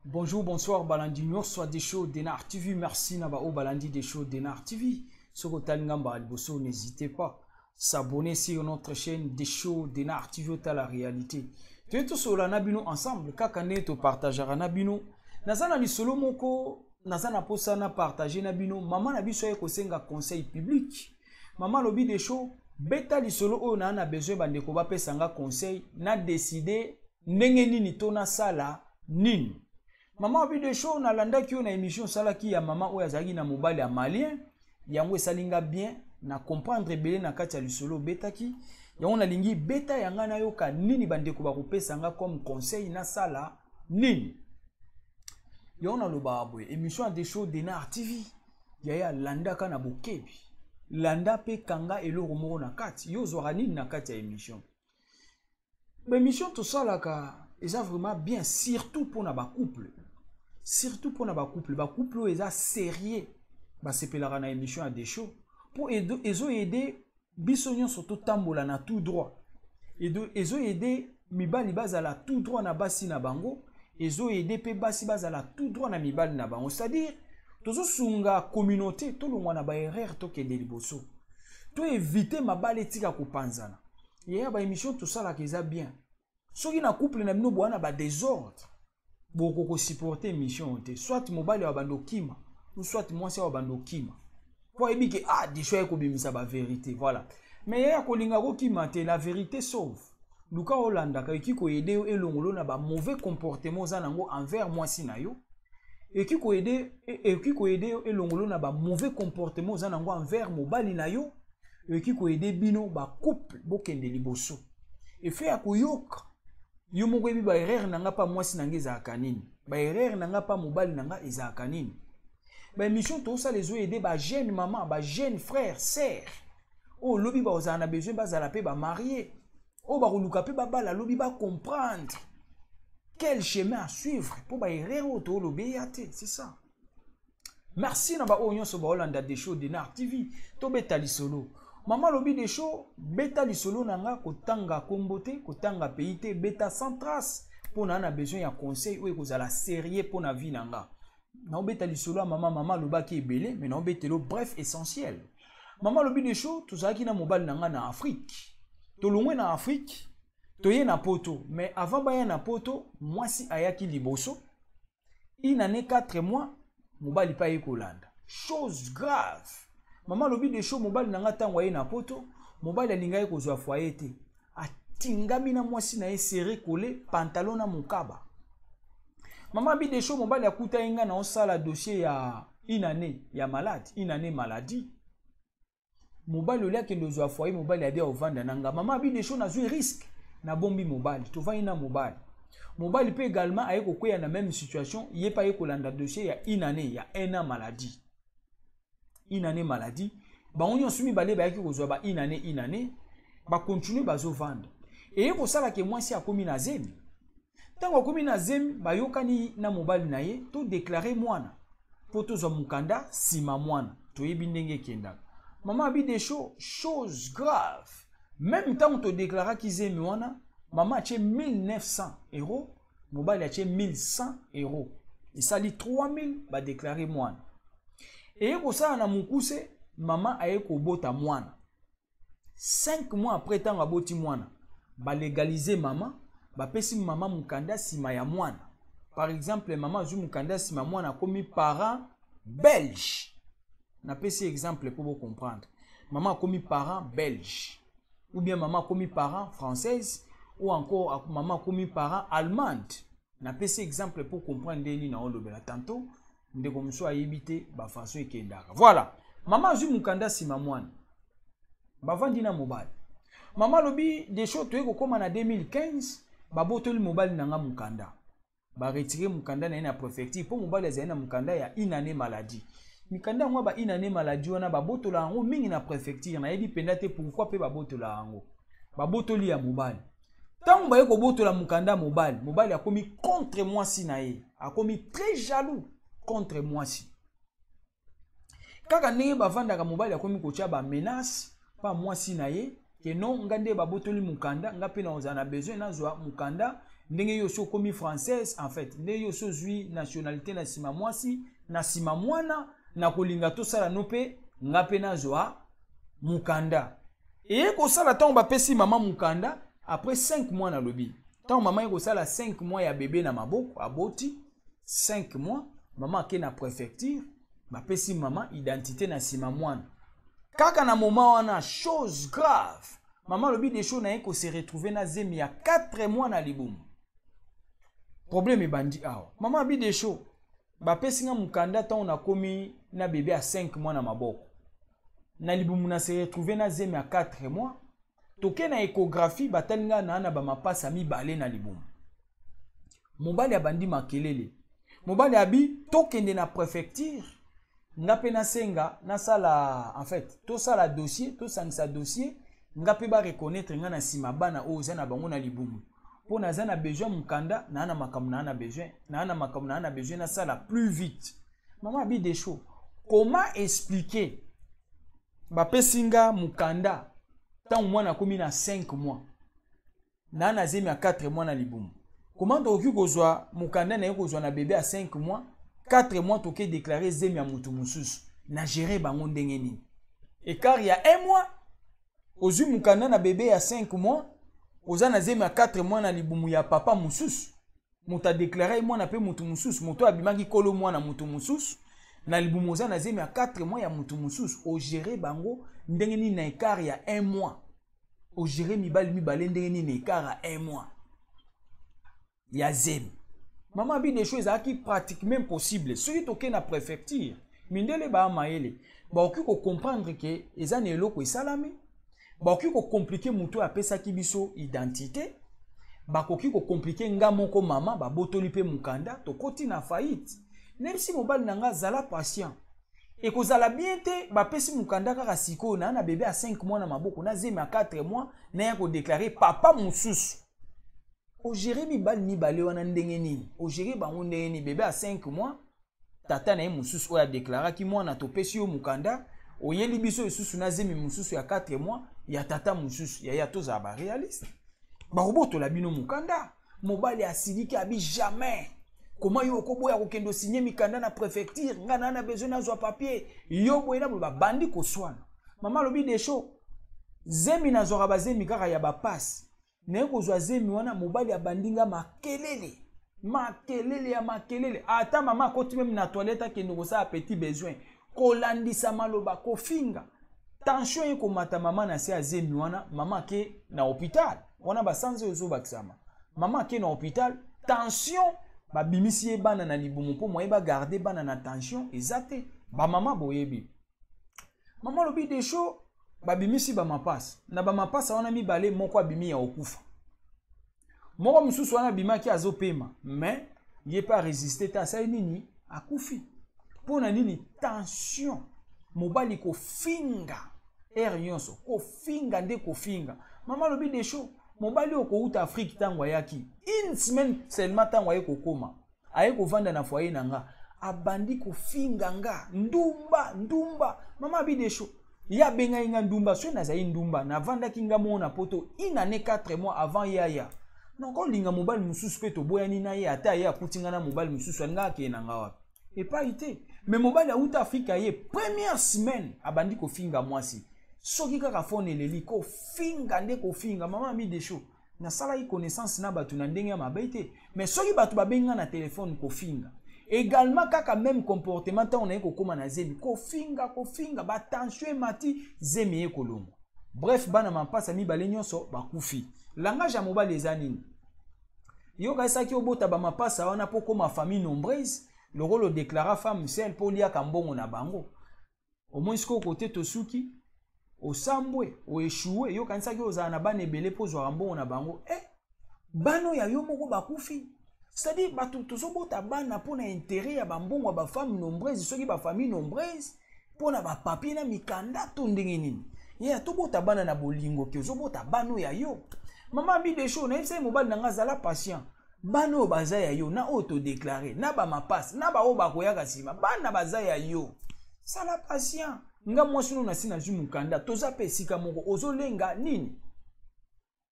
Bonjour, bonsoir, Balandi Nyor, soit des shows Denar TV. Merci Nabao Balandi des shows Denar TV. Sur n'hésitez pas à s'abonner sur notre chaîne des shows Denar TV à la réalité. Tu es tous sur la Nabino ensemble, kakane to partagera Nabino. Nazana ni solo moko, nazana posana partager Nabino. Maman nabiso ye kosenga conseil public. Maman lobby des shows, beta li solo o na na besoin bandeko ba pesanga conseil, na décider ndenge nini tona sala nini. Maman lobby des shows na landa ki na émission sala ki ya maman o yazaki na mobile ya malien, yango esalinga bien na comprendre belé na kati ya li solo beta ki. Yango na lingi beta yanga na yoka nini bandeko ba kopesanga comme conseil na sala nini. Yango na loba abwe émission des shows Denar TV. Yaya landa ka na bokebi. Landa pe kanga eloko moko na kati yo zora nini na kati ya émission. Ba émission to sala ka eza vraiment bien surtout pour na ba couple. Surtout pour na ba couple eza sérieux. Ba sepelaka na émission des shows pour aider bisognon surtout tambola na tout droit. Ezo aider mibali bazala tout droit na basi na bango, ezo aider pe basi bazala tout droit na mibali na bango. C'est-à-dire tozo sunga communauté to longwa na ba erreur to kende liboso. To éviter mabale tika kopanzana. Yaya ba émission tout ça la keza bien. Soki na couple na bino bwana ba désordre. Boko ko supporter émission te. Soit mobali wa bando kima, ou soit mwasi wa bando kima. Pour éviter que ah des choses ko bimisa ba vérité, voilà. Mais yaya ko linga ko kima te la vérité sauve. Luka Hollanda ka ki ko aider elongolo na ba mauvais comportement za nango envers mwasi na yo. Et qui ko aider elongolo na ba mauvais comportement za nango envers mobali na yo. Et qui ko aider bino ba couple bokende liboso. Et fait akoyoka yo moko ebi ba erreur nanga pa mwasi nanga ezaka nini. Ba erreur nanga pa mobali nanga ezaka nini. Ba émission to ça les aider ba jeune maman, ba jeune frère, sœur. Oh lobi ba ozana besoin ba zala pe ba marié. Oh ba ruluka pe ba bala lobi ba comprendre quel chemin à suivre pour ba erreur to lobi yate, c'est ça. Merci na ba onyon so ba Hollanda des shows Denar TV. To betali solo. Maman lobi des shows betali solo nanga kotanga kombote, kotanga pays beta sans trace pour na besoin ya conseil ou ekozala sérieux pour na vie nanga. Na obetali solo maman loba ki ebele mais na obetelo bref essentiel. Maman lobi des shows tozaki na mobile nanga na Afrique. To longwe na Afrique, to ye na poto, mais avant ba ye na poto, mwasi ayaki liboso. Il n'en est 4 mois, mobile pa ye kolanda. Chose grave. Maman lobi des shows mobile nanga tango ye na poto, mobile alinga ye kozwa foyer te. Atingami na mwasi na ye serré collé pantalon na mukaba. Maman bi des shows mobile akuta inga na osala dossier ya une année ya malade, une année maladie. Mobile olia kendo zwa foyer mobile abia ovanda nanga. Maman bi des shows na zui risque na bombi mobile. To va ina mobile. Mobile peut également ayeko kweya na même situation, yé pa yeko landa dossier ya une année ya un an maladie. Une année maladie. Ba onyo sumi bale ba yeki kozwa ba une année, ba continue bazo vendre. Et yeko sala ke mwasi akomi na zemi. Tango komi na zemi ba yokani na mobile na ye to déclarer mwana. Poto zo mukanda sima mwana. To yebi ndenge kenda. Maman bi des shows, chose grave. Même temps to déclara ki zemi wana, maman a 1900 €, mobile a 1100 €. Et ça li 3000 ba déclarer mwana. Et yeko sala na mukuse, maman a yeko bota mwana. 5 mois après tant aboti mwana, ba légaliser maman, ba pesi maman mukanda sima ya mwana. Par exemple, maman zu mukanda sima mwana komi parent belge. Na pesi exemple pour vous comprendre. Maman komi parent belge. Ou bien maman komi parent française. Ou encore maman komi parent allemande. Na pesi exemple pour comprendre ni na olobela tantôt. Ndeko mso ayibite ba façon ekendaka. Voilà. Maman zu mukanda sima mwana. Ba vandi na mobile. Maman lobi des shows to eko koma na 2015. babotoli mobali nanga mukanda ba retirer mukanda na préfecture pour mobali ezali na mukanda ya une année maladie mikanda ngo ba une année maladie wana babotola yango mingi na préfecture na yebi penda te pourquoi pe babotola yango babotoli ya mobali tant baye ko botola mukanda mobali akomi contre moi si na ye akomi très jaloux contre moi si kaka ndenge bavandaka mobali akomi kotia ba menace pa moi si na ye que non ngande babotoli mukanda nga pe na ozana besoin na zwa mukanda ndenge yo so komi française en fait ndenge yo so zui nationalité na sima mwasi na sima mwana na kolinga to sala no pe nga pe na zwa mukanda et ko sala tant ba pesi mama mukanda après 5 mois na lobi tant maman ko sala 5 mois ya bébé na maboko aboti 5 mois maman ke na préfecture ba pesi mama identité na sima mwana kaka na moment wana chose grave maman lobi des choses na ko se retrouver na zemi ya 4 mois na libumu problème e bandi awa maman bi des choses ba pesi nga mukanda tant na komi na bébé à 5 mois na maboko na libumu na se retrouver na zemi ya 4 mois toke na échographie batalinga na ba mapasa mibale na libumu mobali abandi makelele mobali abi tokende na préfecture nga pe na senga na sala en fait to sala dossier to sangisa dossier nga pe ba reconnaître nga na sima bana o za bango na libumu po na za na besoin mukanda na makamu na besoin na makamu na besoin na sala plus vite maman abi des choses comment expliquer ba pesinga mukanda tant mwana komi na 5 mois na zemi ya 4 mois na libumu comment toki kozwa mukanda na kozwa na bébé à 5 mois 4 mois toke déclarer zemi ya mutu mususu na gérer bango ndenge nini écart ya 1 mois ozwi mukanda na bébé ya 5 mois oza na zemi ya 4 mois na libumu ya papa mususu muta déclarer mwana pe mutu mususu moto abimaki kolo mwana mutu mususu na libumu oza na zemi ya 4 mois ya mutu mususu o gérer bango ndenge nini na écart ya 1 mois o gérer mibale ndenge nini na écart ya 1 mois ya zemi maman bi des choses qui pratiquement possible ceux qui toquent na préfecture mindele ba maele ba oki ko comprendre que ezana eloko esalami ba oki ko compliquer mutu apesa ki biso identité ba koki ko compliquer nga moko mama ba botoli pe mukanda to koti na faillite même si mobali nanga zala patient et ko zala bien te ba pesi mukanda kaka siko na bébé à 5 mois na maboko na zemi à 4 mois na ya ko déclarer papa mususu o gérer mibale wana ndenge nini o gérer bango ndenge nini bébé à 5 mois tata na ye mususu oya déclara ki mwana to pesi yo mukanda o yeli biso esusu na zemi mususu ya 4 mois ya tata mususu ya toza ba réaliste ba roboto la bino mukanda mobali asidiki abi jamais comment yo koboya kokendo signer mikanda na préfecture ngana na besoin na zwa papier yo boyena ba bandi ko swana mama lobi des choses zemi na zwa ba zemi kaka ya ba passe ne kozwa zemi wana mobali ya bandinga makelele ata mama koti même na toilette kende ko sa petit besoin kolandisa maloba kofinga tension eko mata mama na se ya zemi wana mama ke na hôpital wana basanze ozo bakisama mama ke na hôpital tension babimisi ye bana na libumu po moye ba garder bana na tension ezate ba mama boyebi mama lobi des choses babimisi ba mapasa na ba mapasa wana mibale moko abimi ya okufa moko mususu wana bimaki azopema mais ye pas résister ta sa nini akufi pona nini tension mobali ko finga nyonso ko finga nde ko finga mama lobi des choses mobali oko uta Afrique tango yaki une semaine seulement tango ayeko koma ayeko vanda na foyer nanga abandi ko finga nga ndumba mama bi des choses ya benga inga ndumba so na zayi ndumba na vanda kinga mona poto une année 4 mois avant yaya non ko linga mobali mususu pe to boyani na ye ata ye akutinga na mobali mususu nga ke nanga wapi et pas été mais mobali a uta Afrique ye première semaine abandi ko finga mwasi soki kaka fone leli ko finga nde ko finga mama mi des choses na sala yi connaissance na batu na ndenge ya mabaite mais soki batu babenga na téléphone ko finga également kaka même comportement ta on a ko koma na zemi ko finga ba tension mati zemi e kolongo bref bana mapasa mi bale nyonso ba kufi langage ya mobali ezanini yo kaisa ki obota ba mapasa wana poko ma famille nombreuse le rôle déclara femme seule pour lia kambongo na bango au moins ko côté tosuki o sambwe o échoué yo kanisa ki ozana bana ebele po zwa mbongo na bango bano ya yo moko bakufi. C'est-à-dire bato tozobota bana pona intérêt ya bambongo ba femme nombreuse soki ba famille nombreuse pona ba papier na mikanda to ndenge nini. Ya tobota bana na bolingo ke ozobota bano ya yo. Maman bi de show na yebisa mobali nanga zala patient. Bano baza ya yo na auto déclarer na ba mapasse na ba o ba koyaka sima bana baza ya yo. Sala patient. Nga mwasi no na sina zu mukanda toza pe sika moko ozolenga nini.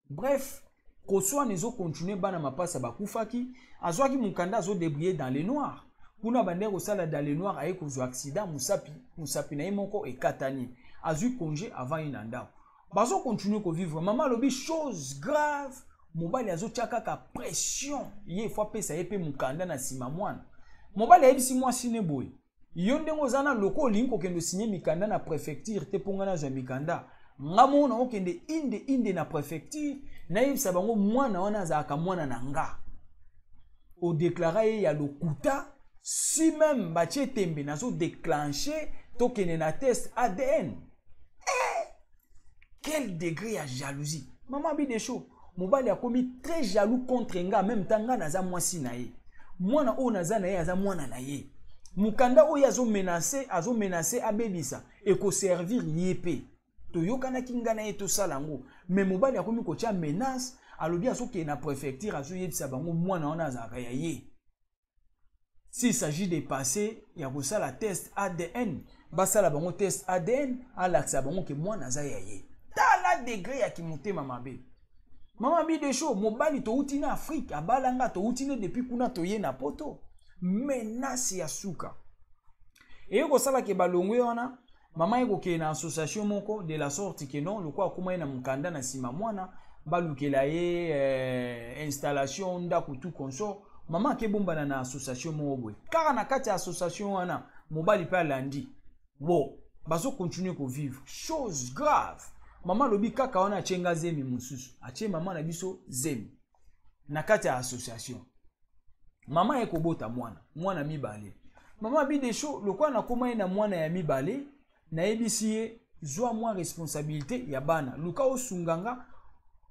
Bref, Koswa nezo continuer bana mapasa bakufaki, azwaki mukanda azo débrouiller dans le noir. Kuna bandeko sala dans le noir aye kozwa accident musapi na yemoko ekatani. Azui congé avant inanda. Bazo continuer ko vivre. Maman lobi chose grave, mobali azo tchaka ka pression. Ye fois pesa yepe mukanda na sima mwana. Mobali ayebisi mwasi ne boy. Yo ndengo zana loko linko kendo signer mikanda na préfecture te ponga na mikanda. Ngamo na okende inde na préfecture na yebisa bango mwana wana azaka mwana na nga. O déclarer ya lokuta si même batie tembe nazo déclencher tokene na test ADN. Quel degré ya jalousie. Maman bi de chaud. Mobali a commis très jaloux contre nga même tanga naza mwasi na ye. Mwana o naza na ye aza mwana na ye. Mukanda o yazo menacer abebisa et ko servir yepé. Toyokana kingana ye to salango. Mais mobali a commis ko tia menace alobi aso ke na préfecture aso yebisa bango mwana wana azaka ya ye. S'il s'agit de passer ya ko sala test ADN, basala bango test ADN alaksa bango ke mwana za ya ye. Tala degré ya kimotema mabe. Maman bi de show mobali to uti na Afrique abalanga to uti ne depuis kuna to ye na poto. Menace ya suka. Et ko sala ke balongwe wana mama eko ke na association moko de la sorte que non lokwa kuma na mukanda na sima mwana balukela ye installation ndako tout consort mama ke bomba na association moko car na kati association wana mobali pa landi bo bazo continuer ko vivre chose grave mama lobi kaka wana chenga zemi mususu ache mama na biso zemi na kati association mama eko bota mwana mibale mama bi de show lokwa na kuma na mwana ya mibale na ebisi zwa mwa responsabilité ya bana luka osunganga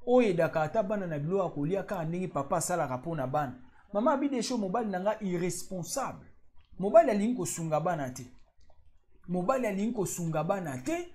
oyedaka ata bana na bilo akolia ka ndenge papa sala rapona bana mama bi de show mobali nanga irresponsable mobali alingi kosunga bana te mobali alingi kosunga bana te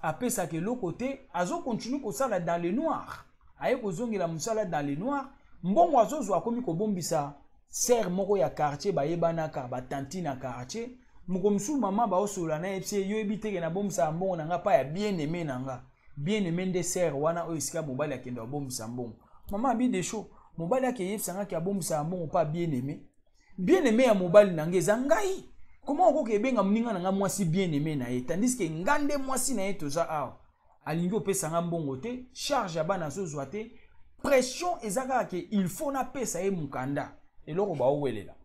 apesa ke lokote azo continue ko sala dans le noir aye kozongela musala dans le noir mbongo azozo akomi ko bombisa ser moko ya quartier bayebana ka batanti na quartier mukomsu mama ba osola na epse yo ebiteke na bombisa mbongo nanga pa ya bien-aimé nanga bien-aimé nde ser wana o esika mobali akenda bombisa mbongo mama bi de show mobali akeyebisanga ki abombisa mbongo pa bien-aimé ya mobali nanga eza ngai comment okoki ebenga mninga nanga mwasi bien-aimé na ye tandis que ngande mwasi na ye toza awa alingi opesanga mbongo te charge ya bana azozwa te pression ezaka ke il faut na pesa ye mukanda eloko baowelela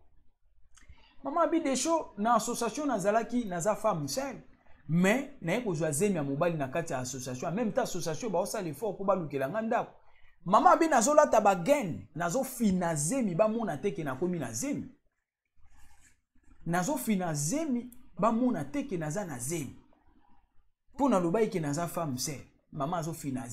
mama bi de show na association nazalaki naza femme seule mais na ekozwa zemi ya mobali na kati ya association en même temps association baosala effort po balukela nga ndako mama bi nazolata bagen nazofina zemi bamona teke nakomi na zemi nazofina zemi bamona teke naza na zemi mpo nalobai ke naza femme seule mama azofina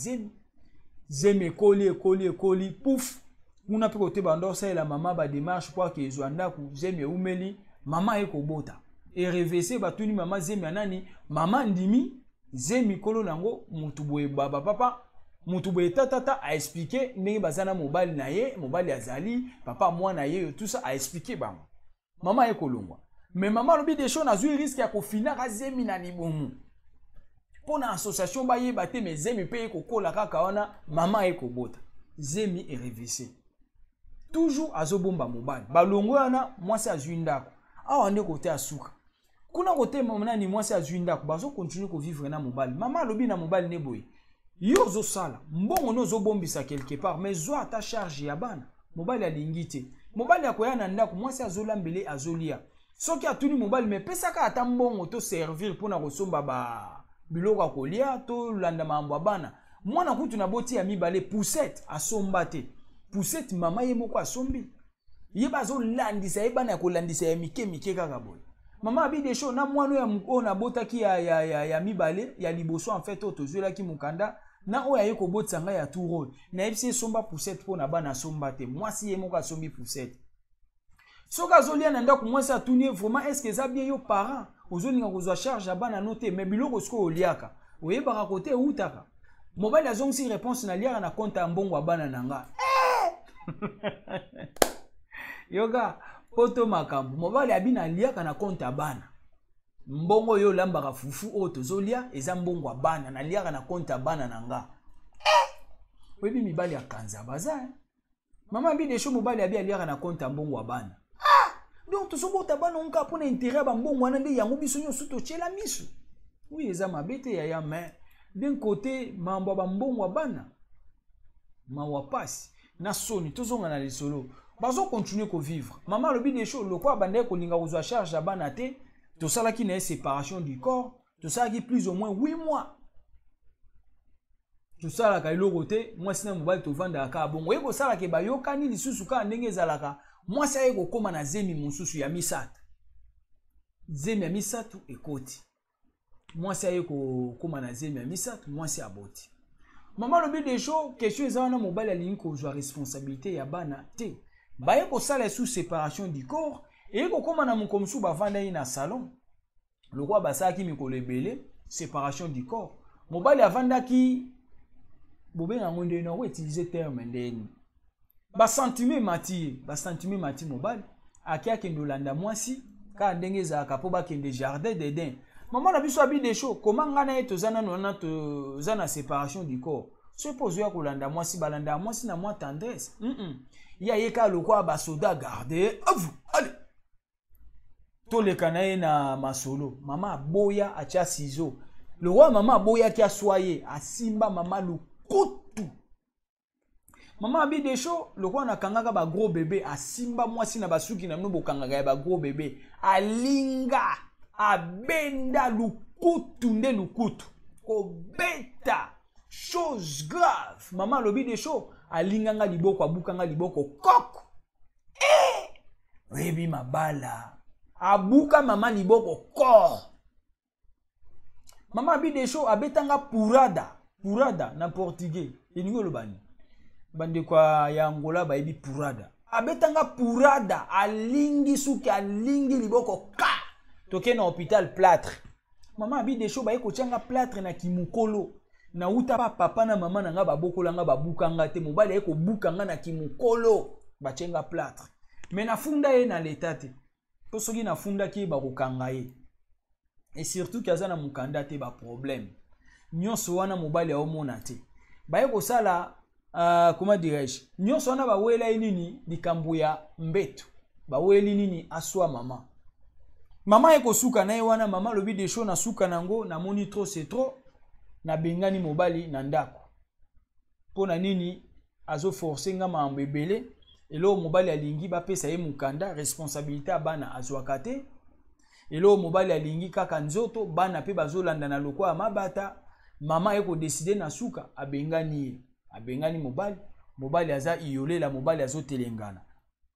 zemi ekoli pouf kuna pe kote bando osalela mama ba démarche po ke ezwa ndako zemi eumeli mama ekobota erevese batuni mama zemi anani mama ndimi zemi kolo nango mutu boye baba papa mutu boye tata a expliquer ndenge bazana mobali na ye mobali azali papa mwana ye tout ça a expliquer bango mama ekolongwa mais mama lobi de choses nazui risque ya kofina zemi na libomu pona association ba yeba te mais zemi pe ekokola kaka wana mama ekobota zemi erevese toujours azobomba mobali balongo wana mwasi azwi ndako awa nde kote asuka kuna kote mama ni mwasi azwi ndako bazo continue ko vivre na mobali mama lobi na mobali ne boye yo zo sala mbongo no zo bombisa quelque part mais zo ata charge ya bana mobali alingi te mobali akoya na ndako mwasi azolambele azolia soki atuni mobali me pesaka ata mbongo to servir pona kosomba ba biloko akolia to landa mambo bana mwana kutu na boti ya mibale poussette asomba te poussette mama ye moko asombi ye bazo landisa ye bana ko landisa ya mike kaka boy mama abi de show na mwana ya mko na botaki ya mibale ya liboso en fait to zwela ki mukanda na oyo aye kobotisa ngai ya tout rôle nayebi si esomba poussette mpo na bana asomba te mwasi ye moko asombi poussette soki azolia na ndako mwasi atuni ye vraiment est ce que eza bien yo parent ozolinga kozwa charge ya bana no te me biloko sikoyo oliaka oyebaka kote eutaka mobali azongisi réponse na liaka na compte ya mbongo ya bana na nga yoka poto makambo mobali abi na liaka na compte ya bana mbongo yo lambaka fufu oyo tozolia eza mbongo ya bana na liaka na compte ya bana na nga oyebi mibali akanza baza mama abi desho mobali abi aliaka na compte ya mbongo ya bana donc tozobota bana onka mpona intérêt ya bambongo wana nde yango biso nyonso totyela miso oui eza mabe te yaya mais d'un côté mambo ya bambongo ya bana mawa pasi na soni tozonga na lisolo bazokontinue kovivre mama alobi desho lokwa bandeki kolinga kozwa charge ya bana te tosalaki na ye séparation du corps tosalaki plus ou moins 8 mois tosalaka eloko te mwasi na mobali tovandaka kaka bongo ye kosalaka bayokani lisusu kaka ndenge ezalaka mwasi aye kokóma na zemi mosusu ya misato zemi ya misato ekoti mwasi aye kokóma na zemi ya misato mwasi aboti mama lobi desho question eza wana mobali alingi kozwa responsabilité ya bana te baye kosala sous séparation du corps eye kokóma na moko mosusu bavandaki na salon lokwa basalaki mikolo ebele séparation du corps mobali avandaki bobenga yango ndeni ako utiliser terme ndeni basentime mati mobali aki akende olanda mwasi kaka ndenge ezalaka mpo bakende jardin d'Eden mama na biso abi desho koma ngai na ye toza nano wana toza na séparation du corps so mpo ozoya kolanda mwasi balandaka mwasi na mwa tendresse ye ayeka lokwa basoda garde avu ale toleka na ye na masolo mama aboya atia ciseau lokwa mama aboyaki aswa ye asimba mama lukutu mama abi desho lokwa nakangaka ba gros bébé asimba mwasi na basuki na mno bokangaka ya ba gros bébé alinga abenda lukutu nde lukutu kobeta chose grave mama lobi desho alinganga liboko abukanga liboko koko oyebi mabala abuka mama liboko kor mama abi desho abetanga purada na portugais elingi olobani bandeko ya Angola bayebi purada abetanga purada alingi suki alingi liboko ka toke na hôpital plâtre mama abi desho baye kotianga plâtre na kimukolo na uta papa na mama na nga babokola nga babukanga te mobali aye kobukanga na kimukolo batienga plâtre mais nafunda ye na leta te po soki nafundaki ye bakokanga ye et surtout kaza na mukanda te baproblème nyonso wana mobali aomona te baye kosala comment dirais-je nyonso wana bawela ye nini likambo ya mbeto baweli nini aswa mama ye kosuka na ye wana mama lobi desho na suka nango namoni trop c'est trop na bengani mobali na ndako pona nini azo forcer nga mambo ebele elo mobali alingi bapesa ye mukanda responsabilité bana azwaka te elo mobali alingi kaka nzoto bana pe bazolanda na lokwa ya mabata mama ye ko décider na suka abengani mobali aza iolela mobali azotelengana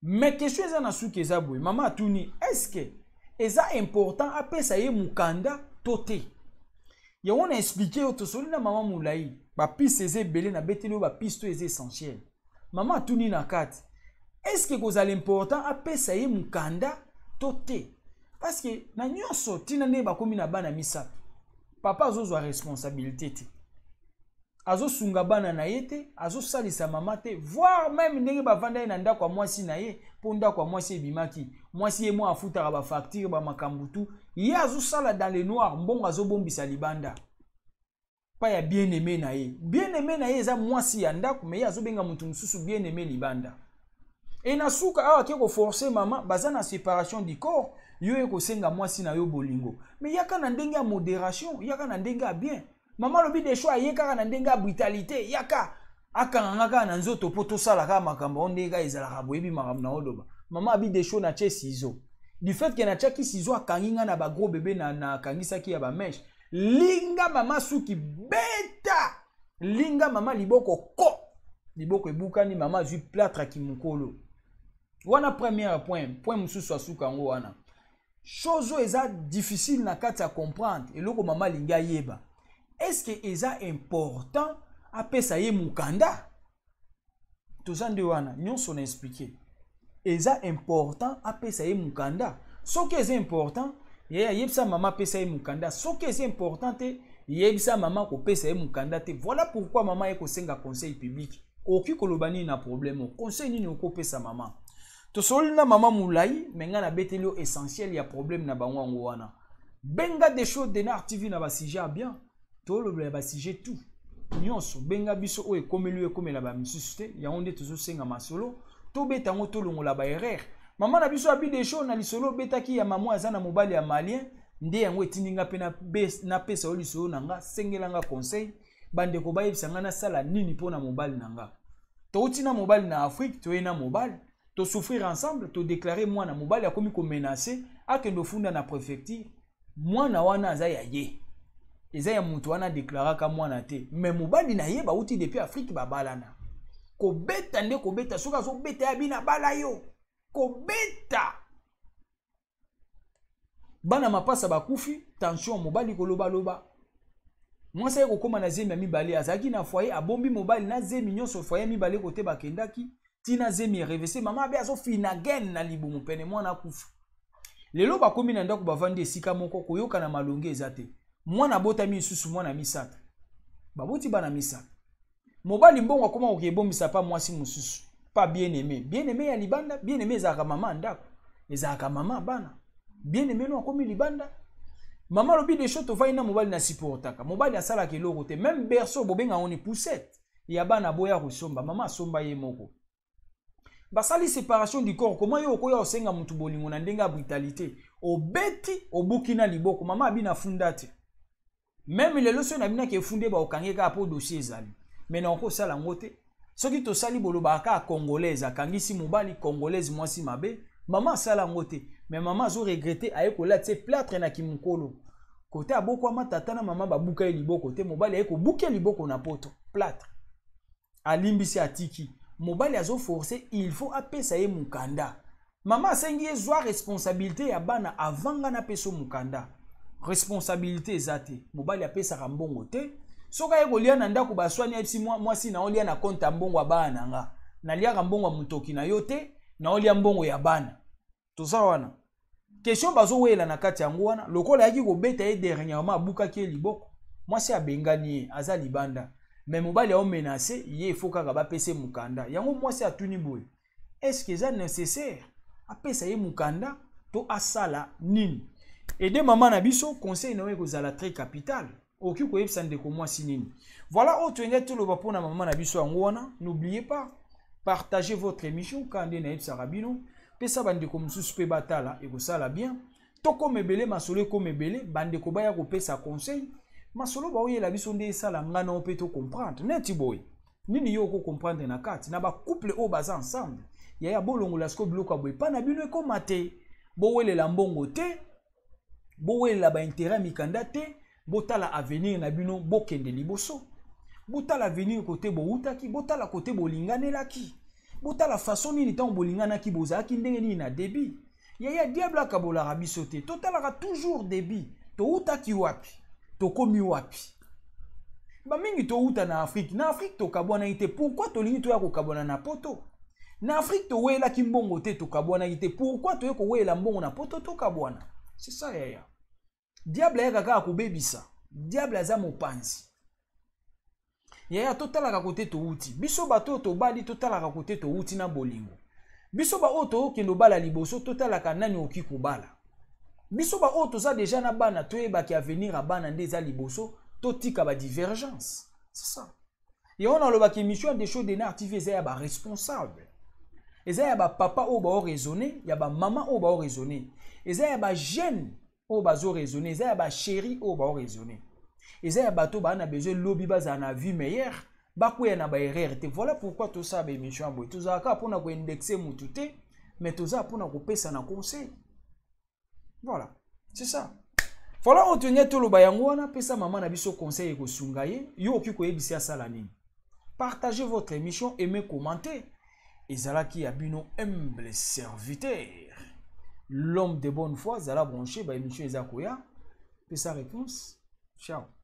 mais question eza na suka eza boye mama atuni est-ce que eza important apesa ye mukanda to te yango na expliqué yo tosoli na mama mulai bapiste eza ebele na beteli oyo bapiste oyo eza essentiel mama atuni na kati est-ce que kozala important apesa ye mukanda to te parce que na nyonso tina nde bakomi na bana misato papa azozwa responsabilité te azosunga bana na ye te azosalisa mama te voire même ndenge bavanda ye na ndako ya mwasi na ye mpo ndako ya mwasi ebimaki mwasi ye mwa afutaka bafacture bamakambo tu ye azosala dans le noir mbongo azobombisa libanda pa ya bien-aimé na ye eza mwasi ya ndako me ye azobenga mutu mosusu bien-aimé libanda e na suka awa ake koforce mama baza na séparation du corps yo ekosenga mwasi na yo bolingo me yaka na ndenge ya modération yaka na ndenge ya bien mama lobi desho ayekaka na ndenge ya brutalité yaka akanganga kaka na nzoto po tosala kaka makambo o ndenge ezalaka boyebi makambo na oloba mama abi desho na tie ciseau du fait ke na tiaki ciseau akangi nga na bagros bébé na akangisaki ya bameshe linga mama suki beta linga mama liboko ko liboko ebukani mama azwi plâtre ya kimukolo wana premier point mosusu asuka yango wana chose oyo eza difficile na kati ya comprendre eloko mama alingi ayeba est-ce que eza important apesa ye mukanda tozande wana nyonso na expliquer eza important apesa ye mukanda soki eza important ye ayebisa mama apesa ye mukanda soki eza important te yebisa mama kopesa ye mukanda te voilà pourquoi mama ye kosenga conseil public oki koloba nini na problème conseil nini okopesa mama tosoli na mama mulai menga na beteli essentiel ya problème na bango yango wana benga des choses de Denar TV na ba sujet bien toloba ba sujet tout nyonso benga biso o ekomeli ekomela ba misusu te ya onde tozosenga masolo to beta ngo to longola ba erreur mama na biso abi des choses na lisolo betaki ya mama azana mobali ya malien nde yango etindinga pe na pesa o lisolo nanga sengelanga conseil bande ko bayebisa nga na sala nini pona mobali nanga to utina mobali na Afrique to ena mobali to souffrir ensemble to déclarer moi na mobali akomi ko menacer akendo funda na préfecture mwana wana aza ya ye eza ya mutu wana deklaraka mwana te mais mobali na ye bauti depuis Afrique babalana kobeta nde kobeta soka zo beta ya bina bala yo kobeta bana mapasa bakufi tension mobali koloba loba mwasa ye kokoma na zemi ya mibale azaki na foyer abombi mobali na zemi nyonso foyer mibale kote bakendaki tina zemi revese mama abe azo fina gen na libumu pene mwana kufa lelo bakomi na ndako bavandi esika moko koyoka na malonge ezate mwana botami isusu mwana misata baboti bana misata mobali mbongo akoma okebombisa pa mwasi mususu pa bien aimé ya libanda bien aimé ezaka mama ndako ezaka mama bana bien aimé no akomi libanda mama lobi de shoto vaina mobali na supportaka mobali asala keloko te même berceau bobenga oni poussette ya bana boya kosomba mama asomba ye moko basali séparation du corps comment yo koya osenga mutu bolingo na ndenga brutalité obeti obukina liboko mama abina funda te même lelo so na bina ke funde ba okangeka po dossier ezali mais na ko sala ngote soki to sali boloba ka congolaise akangisi mobali congolaise mwasi mabe mama sala ngote mais mama zo regretter aye ko la tse plâtre na kimukolo côté aboko matata na mama babuka liboko te mobali aye ko buke liboko na poto plâtre alimbisi atiki mobali azo forcer il faut apesa ye mukanda mama asengi ezwa responsabilité ya bana avanga na peso mukanda responsabilité ezate mobali apesa mbongo te soka ye kolia na ndako baswani epsi mwasi na olia na compte mbongo bana nga na lia mbongo mutoki na yote na olia mbongo ya bana toza wana question bazo wela na kati yango wana lokola yaki ko beta ye dernièrement abuka ki liboko mwasi abengani aza libanda mais mobali a menacé ye faut kaka ba pese mukanda yango mwasi atuni boye est-ce que ça nécessaire apesa ye mukanda to asala nini et de maman na biso conseil na we kozala très capital oki ko yebisa ndeko mwasi nini voilà autre ngete lo ba pona maman na biso yango wana n'oubliez pas partagez votre émission quand na yebisa rabino pesa bandeko mususu pe batala e kosala bien to ko mebele masolo ko mebele bandeko baya ko pesa conseil masolo ba oyela biso nde sala ngana o pe to comprendre neti boy nini yo ko comprendre na kati na ba couple o baza ensemble ya bolongo la sko bloka boy pa na bino e ko mate bo welela mbongo te bo welela ba intérêt mikanda te botala avenir na bino bokende liboso botala avenir côté bo utaki botala côté bolinganelaki botala façon nini tant bolinganaki bozaki ndenge nini na débit ya diable akabola rabiso te totalaka toujours débit to utaki wapi to komi wapi ba mingi to uta na Afrique to kabwana ite pourquoi to lingi to ya ko kabwana na poto na Afrique to wela kimbongo te to kabwana ite pourquoi to yeko wela mbongo na poto to kabwana c'est ça ya diable ya kaka akubebisa diable aza mopanzi ya totalaka kote to uti biso bato to bali totalaka kote to uti na bolingo biso ba oto kendo bala liboso totalaka nani oki kubala biso ba oto za déjà na bana toyeba ki avenir a bana ndeza liboso totika ba divergence c'est ça et on a le baki mission des choses de Denar TV ya ba responsable eza ya ba papa o ba raisonner ya ba maman o ba raisonner eza ya ba jeune o ba zo raisonner eza ya ba chéri o ba raisonner eza ya bato ba na besoin lobby baza na vie meilleure bakuya na ba erreur te voilà pourquoi tout ça ba émission boy tout ça ka pona ko indexer mutu te mais tout ça pona ko pesa na conseil voilà c'est ça voilà on tenait tout le bayango wana pesa maman na biso conseil ko sungaye yo oki ko yebisa sala nini partagez votre émission aimez commenter ezalaki ya bino humble serviteur l'homme de bonne foi zala branché ba émission ezakoya pesa réponse ciao.